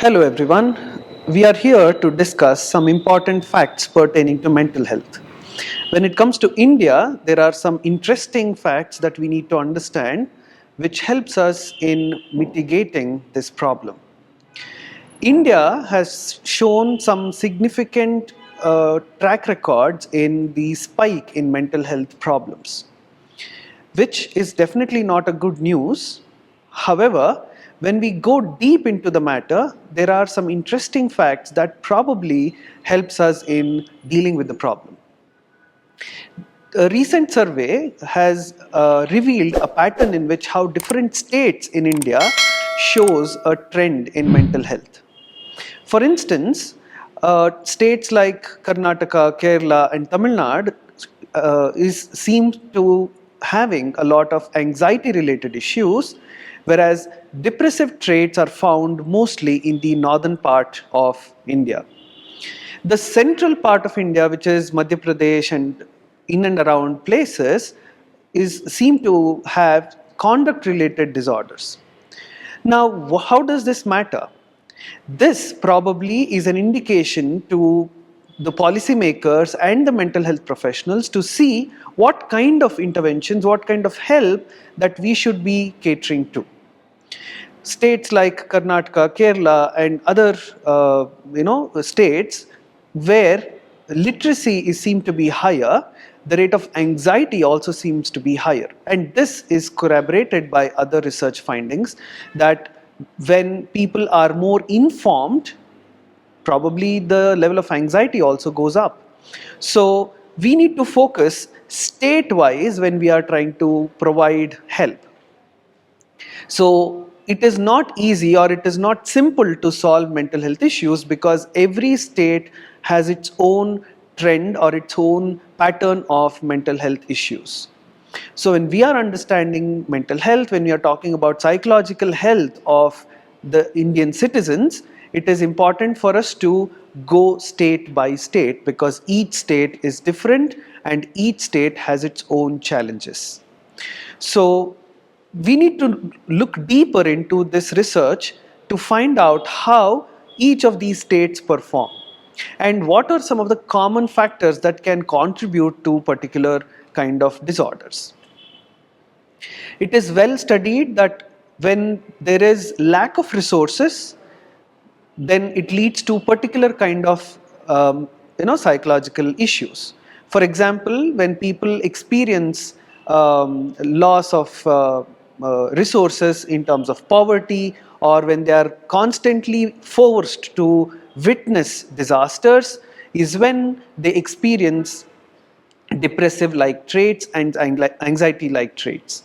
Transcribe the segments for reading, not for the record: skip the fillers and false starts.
Hello everyone. We are here to discuss some important facts pertaining to mental health. When it comes to India, there are some interesting facts that we need to understand which helps us in mitigating this problem. India has shown some significant track records in the spike in mental health problems, which is definitely not a good news. However, when we go deep into the matter, there are some interesting facts that probably helps us in dealing with the problem. A recent survey has revealed a pattern in which how different states in India shows a trend in mental health. For instance, states like Karnataka, Kerala, and Tamil Nadu seem to having a lot of anxiety-related issues, whereas depressive traits are found mostly in the northern part of India. The central part of India, which is Madhya Pradesh and in and around places, seem to have conduct-related disorders. Now, how does this matter? This probably is an indication to the policymakers and the mental health professionals to see what kind of interventions, what kind of help that we should be catering to. States like Karnataka, Kerala, and other states where literacy is seen to be higher, the rate of anxiety also seems to be higher. And this is corroborated by other research findings that when people are more informed, probably the level of anxiety also goes up. So we need to focus state-wise when we are trying to provide help. So it is not easy or it is not simple to solve mental health issues because every state has its own trend or its own pattern of mental health issues. So when we are understanding mental health, when we are talking about psychological health of the Indian citizens, it is important for us to go state by state because each state is different and each state has its own challenges. So we need to look deeper into this research to find out how each of these states perform and what are some of the common factors that can contribute to particular kind of disorders. It is well studied that when there is lack of resources, then it leads to particular kind of psychological issues. For example, when people experience loss of resources in terms of poverty, or when they are constantly forced to witness disasters, is when they experience depressive like traits and anxiety like traits.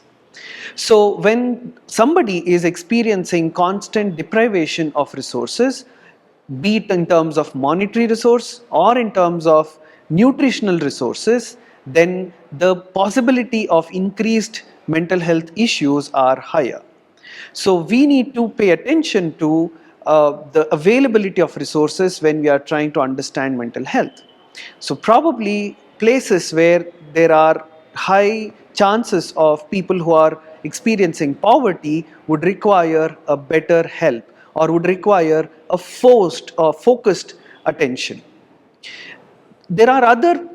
So when somebody is experiencing constant deprivation of resources, be it in terms of monetary resource or in terms of nutritional resources, then the possibility of increased mental health issues are higher. So we need to pay attention to the availability of resources when we are trying to understand mental health. So probably places where there are high chances of people who are experiencing poverty would require a better help or would require a forced or focused attention. There are other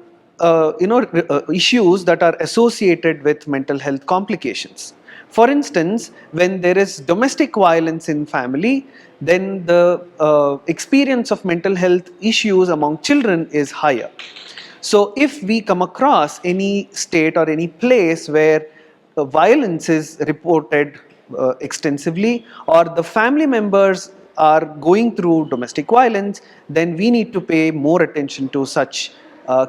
issues that are associated with mental health complications. For instance, when there is domestic violence in family, then the experience of mental health issues among children is higher. So if we come across any state or any place where violence is reported extensively, or the family members are going through domestic violence, then we need to pay more attention to such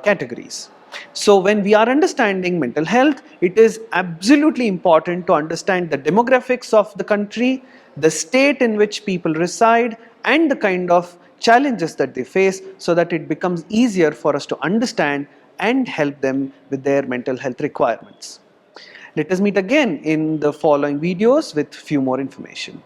categories. So when we are understanding mental health, it is absolutely important to understand the demographics of the country, the state in which people reside, and the kind of challenges that they face, so that it becomes easier for us to understand and help them with their mental health requirements. Let us meet again in the following videos with few more information.